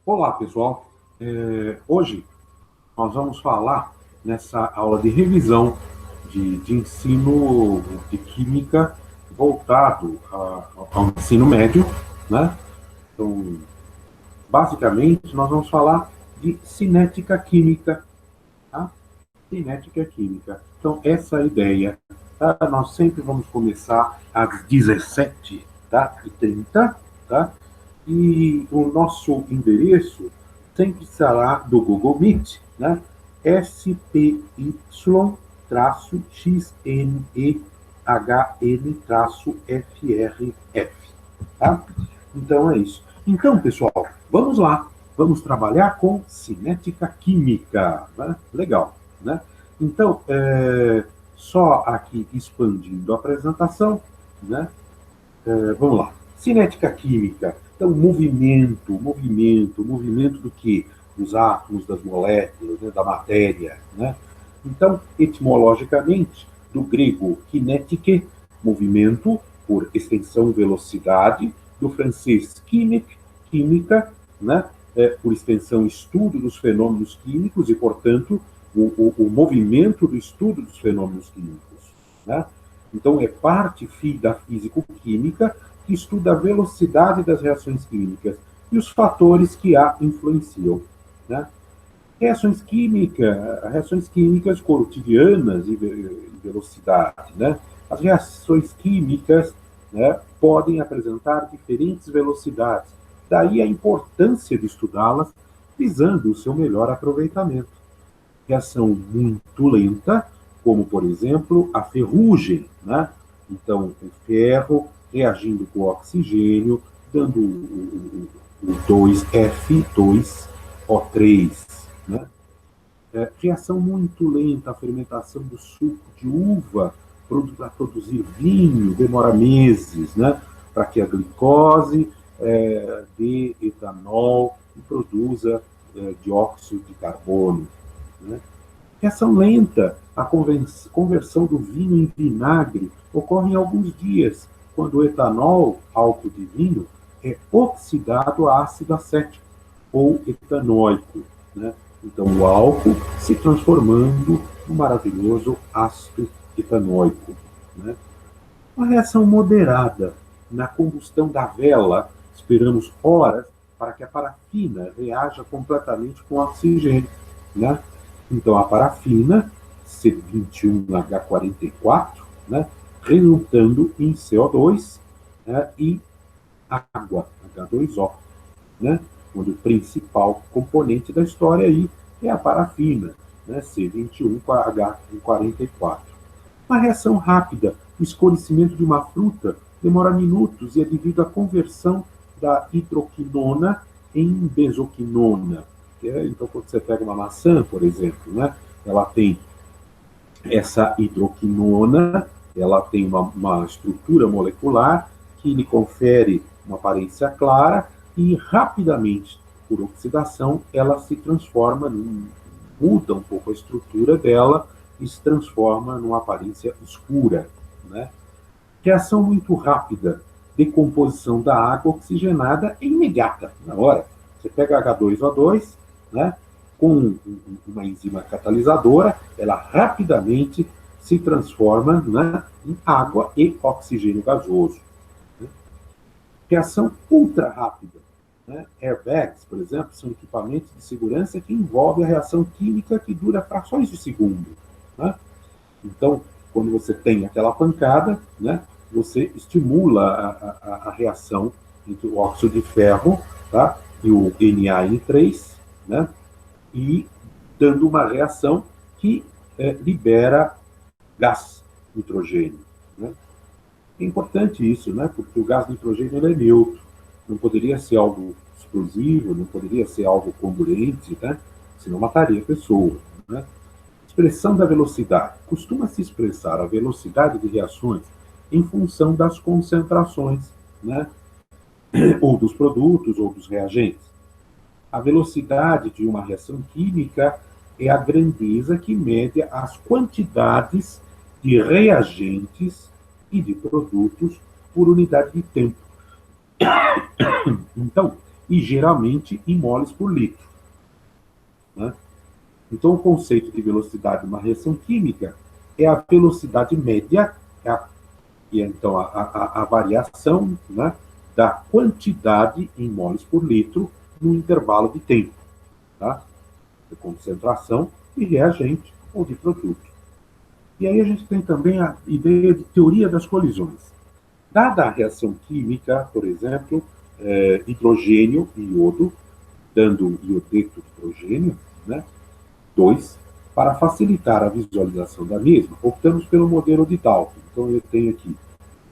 Olá, pessoal. Hoje nós vamos falar nessa aula de revisão de ensino de química voltado ao ensino médio, né? Então, basicamente, nós vamos falar de cinética química, tá? Cinética química. Então, essa é a ideia. Tá? Nós sempre vamos começar às 17h, tá? E 30, tá? E o nosso endereço sempre será do Google Meet, né? SPY-XNEHN-FRF, tá? Então é isso. Então, pessoal, vamos lá. Vamos trabalhar com cinética química, né? Legal, né? Então, só aqui expandindo a apresentação, né? Vamos lá. Cinética química. Então, movimento do que? Dos átomos, das moléculas, né, da matéria, né? Então, etimologicamente, do grego kinetike, movimento, por extensão velocidade, do francês chimique, química, né? Por extensão estudo dos fenômenos químicos e, portanto, o movimento do estudo dos fenômenos químicos, né? Então, é parte da físico-química que estuda a velocidade das reações químicas e os fatores que a influenciam, né? Reações químicas cotidianas e velocidade, né? As reações químicas, né, podem apresentar diferentes velocidades. Daí a importância de estudá-las, visando o seu melhor aproveitamento. Reação muito lenta, como, por exemplo, a ferrugem, né? Então, o ferro reagindo com o oxigênio, dando o 2F2O3, né? Reação muito lenta, a fermentação do suco de uva para produzir vinho, demora meses, né? Para que a glicose dê etanol e produza dióxido de carbono, né? Reação lenta, a conversão do vinho em vinagre ocorre em alguns dias, quando o etanol, álcool de vinho, é oxidado a ácido acético ou etanóico, né? Então, o álcool se transformando no maravilhoso ácido etanóico, né? Uma reação moderada, na combustão da vela, esperamos horas para que a parafina reaja completamente com o oxigênio, né? Então, a parafina, C21H44, né, resultando em CO2, né, e água, H2O, né, onde o principal componente da história aí é a parafina, né, C21 com H44. Uma reação rápida, o escurecimento de uma fruta demora minutos e é devido à conversão da hidroquinona em benzoquinona. Então, quando você pega uma maçã, por exemplo, né, ela tem essa hidroquinona, ela tem uma estrutura molecular que lhe confere uma aparência clara e rapidamente, por oxidação, ela se transforma, muda um pouco a estrutura dela e se transforma numa aparência escura, né? Reação muito rápida, decomposição da água oxigenada é imediata, na hora. Você pega H2O2, né, com uma enzima catalisadora, ela rapidamente se transforma, né, em água e oxigênio gasoso. Né? Reação ultra rápida. Né? Airbags, por exemplo, são equipamentos de segurança que envolvem a reação química que dura frações de segundo. Né? Então, quando você tem aquela pancada, né, você estimula a reação entre o óxido de ferro, tá, e o NaN3, né, e dando uma reação que libera gás nitrogênio. Né? É importante isso, né, porque o gás nitrogênio ele é neutro, não poderia ser algo explosivo, não poderia ser algo comburente, né, senão mataria a pessoa. Né? Expressão da velocidade. Costuma-se expressar a velocidade de reações em função das concentrações, né, ou dos produtos ou dos reagentes. A velocidade de uma reação química é a grandeza que mede as quantidades de reagentes e de produtos por unidade de tempo. Então, e geralmente em moles por litro, né? Então, o conceito de velocidade de uma reação química é a velocidade média, e então a variação, né, da quantidade em moles por litro no intervalo de tempo, tá? De concentração de reagente ou de produto. E aí a gente tem também a ideia de teoria das colisões. Dada a reação química, por exemplo, hidrogênio e iodo, dando iodeto de hidrogênio, né, 2, para facilitar a visualização da mesma, optamos pelo modelo de Dalton. Então eu tenho aqui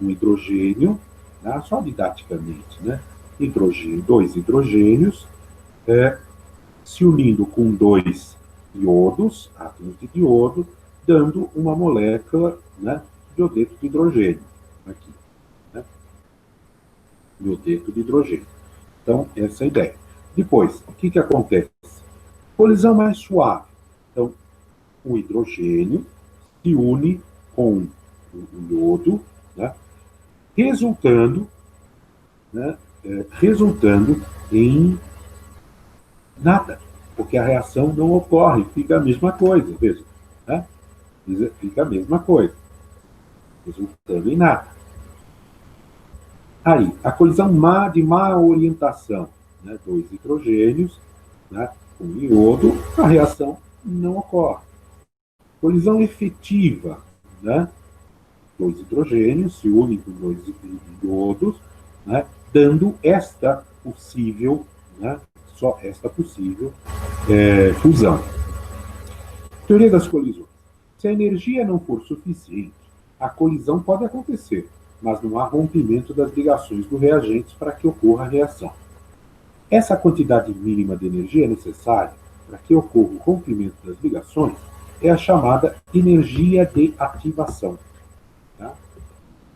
um hidrogênio, né, só didaticamente, né, hidrogênio, dois hidrogênios, se unindo com dois iodos, átomos de iodo, dando uma molécula, né, de iodeto de hidrogênio. Aqui, né, iodeto de hidrogênio. Então, essa é a ideia. Depois, o que acontece? Colisão mais suave. Então, o hidrogênio se une com o iodo, né, resultando, né, resultando em nada, porque a reação não ocorre, fica a mesma coisa, veja, né? Fica a mesma coisa, resultando em nada. Aí, a colisão de má orientação, né? Dois hidrogênios, né, com iodo, a reação não ocorre. Colisão efetiva, né? Dois hidrogênios se unem com dois iodos, né, dando esta possível, né, só esta possível fusão. Teoria das colisões. Se a energia não for suficiente, a colisão pode acontecer, mas não há rompimento das ligações dos reagentes para que ocorra a reação. Essa quantidade mínima de energia necessária para que ocorra o rompimento das ligações é a chamada energia de ativação. Tá?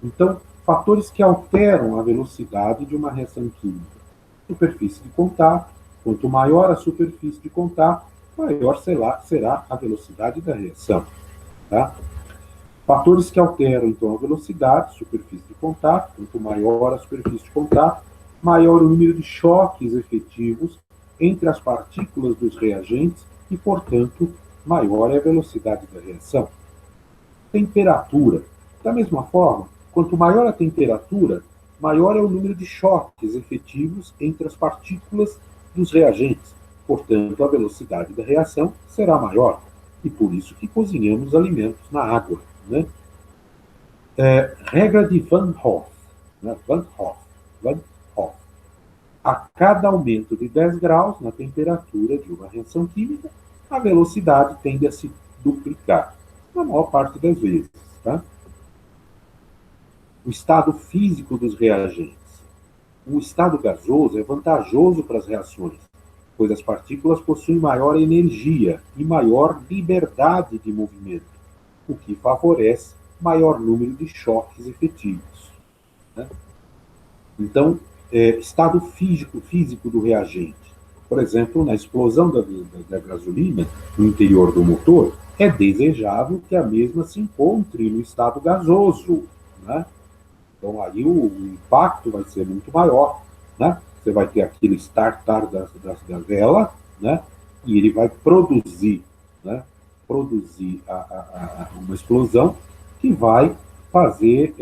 Então, fatores que alteram a velocidade de uma reação química. Superfície de contato. Quanto maior a superfície de contato, maior será a velocidade da reação. Tá? Fatores que alteram, então, a velocidade, superfície de contato. Quanto maior a superfície de contato, maior o número de choques efetivos entre as partículas dos reagentes e, portanto, maior é a velocidade da reação. Temperatura. Da mesma forma, quanto maior a temperatura, maior é o número de choques efetivos entre as partículas dos reagentes. Portanto, a velocidade da reação será maior. E por isso que cozinhamos alimentos na água. Né? Regra de Van Hoff. Né? Van Hoff. A cada aumento de 10 graus na temperatura de uma reação química, a velocidade tende a se duplicar, na maior parte das vezes. Tá? O estado físico dos reagentes. O estado gasoso é vantajoso para as reações, pois as partículas possuem maior energia e maior liberdade de movimento, o que favorece maior número de choques efetivos. Né? Então, estado físico do reagente. Por exemplo, na explosão da gasolina no interior do motor, é desejável que a mesma se encontre no estado gasoso. Né? Então, aí o impacto vai ser muito maior. Né? Você vai ter aquele startar da vela, né? E ele vai produzir, né? Produzir uma explosão que vai fazer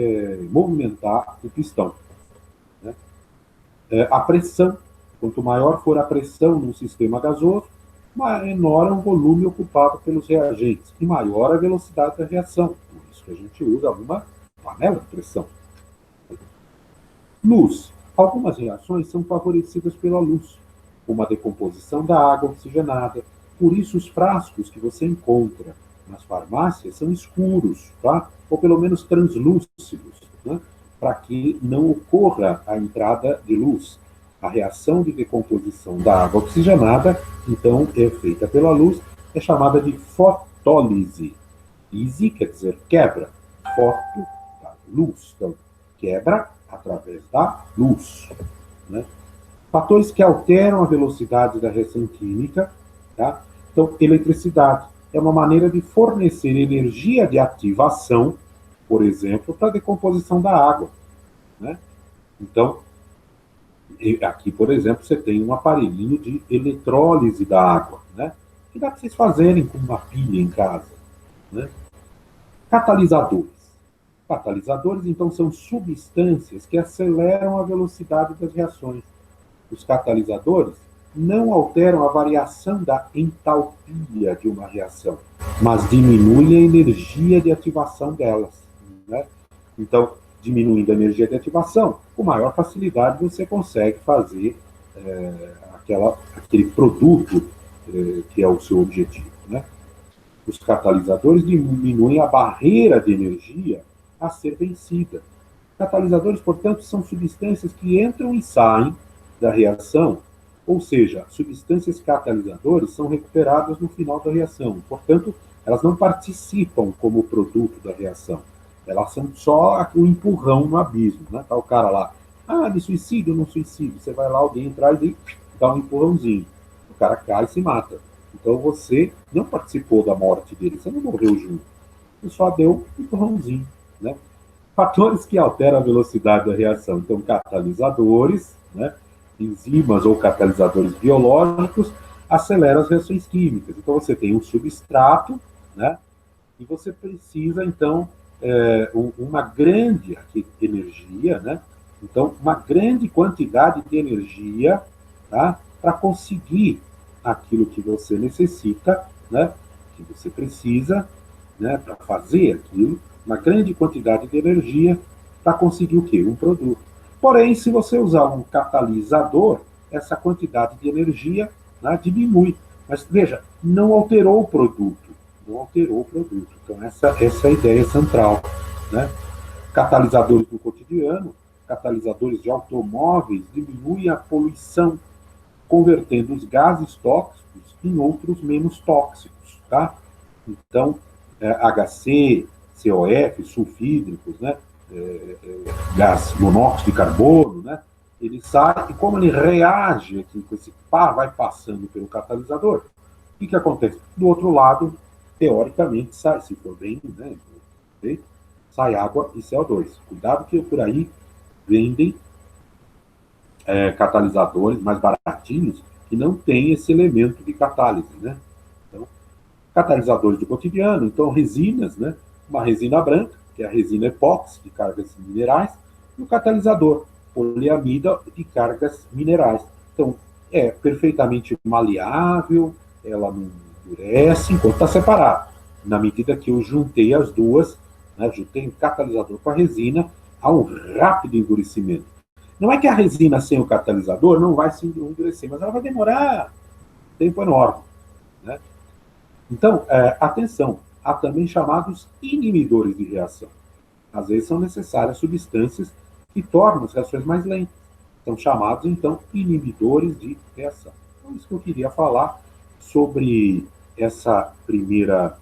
movimentar o pistão. Né? A pressão. Quanto maior for a pressão num sistema gasoso, menor é o volume ocupado pelos reagentes e maior a velocidade da reação. Por isso que a gente usa uma panela de pressão. Luz. Algumas reações são favorecidas pela luz, como a decomposição da água oxigenada. Por isso, os frascos que você encontra nas farmácias são escuros, tá? Ou pelo menos translúcidos, né? Para que não ocorra a entrada de luz. A reação de decomposição da água oxigenada, então, é feita pela luz, é chamada de fotólise. Lise quer dizer quebra. Foto, tá? Luz. Então, quebra através da luz. Né? Fatores que alteram a velocidade da reação química. Tá? Então, eletricidade é uma maneira de fornecer energia de ativação, por exemplo, para a decomposição da água. Né? Então, Aqui, por exemplo, você tem um aparelhinho de eletrólise da água, né? Que dá para vocês fazerem com uma pilha em casa, né? Catalisadores. Catalisadores, então, são substâncias que aceleram a velocidade das reações. Os catalisadores não alteram a variação da entalpia de uma reação, mas diminuem a energia de ativação delas, né? Então, diminuindo a energia de ativação, com maior facilidade você consegue fazer aquele produto que é o seu objetivo, né? Os catalisadores diminuem a barreira de energia a ser vencida. Catalisadores, portanto, são substâncias que entram e saem da reação, ou seja, substâncias catalisadoras são recuperadas no final da reação. Portanto, elas não participam como produto da reação. Elas são só o empurrão no abismo, né? Tá o cara lá, me suicídio ou não suicídio? Você vai lá, alguém atrás e dá um empurrãozinho. O cara cai e se mata. Então você não participou da morte dele, você não morreu junto. Você só deu um empurrãozinho, né? Fatores que alteram a velocidade da reação. Então, catalisadores, né? Enzimas ou catalisadores biológicos aceleram as reações químicas. Então, você tem um substrato, né? E você precisa, então, uma grande energia, né? Então, uma grande quantidade de energia, tá? Para conseguir aquilo que você necessita, né? Que você precisa, né? Para fazer aquilo, uma grande quantidade de energia para conseguir o quê? Um produto. Porém, se você usar um catalisador, essa quantidade de energia, né, diminui. Mas veja, não alterou o produto. Não alterou o produto. Então, essa é a ideia central, né? Catalisadores do cotidiano, catalisadores de automóveis, diminuem a poluição, convertendo os gases tóxicos em outros menos tóxicos, tá? Então, HC, COF, sulfídricos, né? Gás monóxido de carbono, né? Ele sai e como ele reage aqui com esse par, vai passando pelo catalisador, o que acontece? Do outro lado, teoricamente, sai, se for bem, né, sai água e CO2. Cuidado que por aí vendem catalisadores mais baratinhos que não tem esse elemento de catálise, né? Então, catalisadores do cotidiano, então resinas, né? Uma resina branca, que é a resina epóxi de cargas minerais, e o catalisador, poliamida de cargas minerais. Então, é perfeitamente maleável, ela não endurece enquanto está separado. Na medida que eu juntei as duas, né, juntei o catalisador com a resina, há um rápido endurecimento. Não é que a resina sem o catalisador não vai se endurecer, mas ela vai demorar um tempo enorme, né? Então, atenção, há também chamados inibidores de reação. Às vezes são necessárias substâncias que tornam as reações mais lentas. São chamados, então, inibidores de reação. Então, isso que eu queria falar sobre essa primeira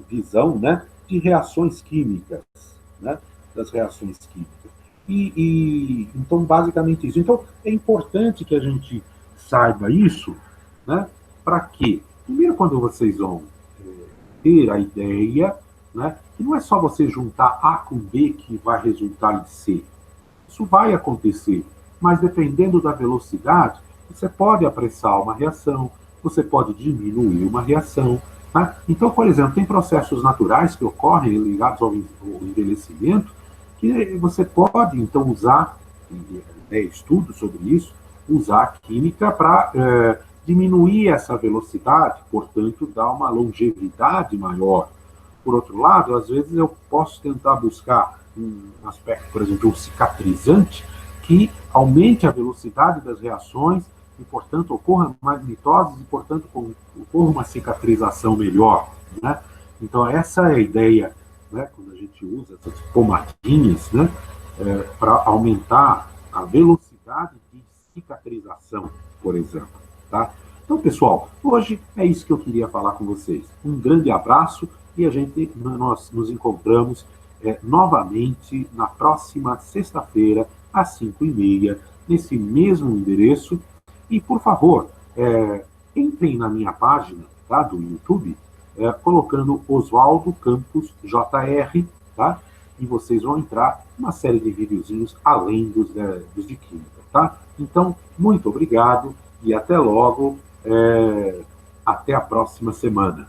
visão, né, de reações químicas, né, das reações químicas. Então, basicamente isso. Então, é importante que a gente saiba isso, né, para quê? Primeiro, quando vocês vão ter a ideia, né, que não é só você juntar A com B que vai resultar em C. Isso vai acontecer, mas dependendo da velocidade, você pode apressar uma reação, você pode diminuir uma reação. Tá? Então, por exemplo, tem processos naturais que ocorrem ligados ao envelhecimento que você pode, então, usar, estudos sobre isso, usar a química para diminuir essa velocidade, portanto, dar uma longevidade maior. Por outro lado, às vezes eu posso tentar buscar um aspecto, por exemplo, um cicatrizante, que aumente a velocidade das reações e, portanto, ocorra mais mitoses e, portanto, ocorra uma cicatrização melhor, né? Então, essa é a ideia, né, quando a gente usa essas pomadinhas, né, para aumentar a velocidade de cicatrização, por exemplo, tá? Então, pessoal, hoje é isso que eu queria falar com vocês. Um grande abraço e nós nos encontramos novamente na próxima sexta-feira, às 5h30, nesse mesmo endereço. E, por favor, entrem na minha página, tá, do YouTube, colocando Oswaldo Campos JR, tá? e vocês vão entrar uma série de videozinhos além dos de química, tá? Então, muito obrigado e até logo, até a próxima semana.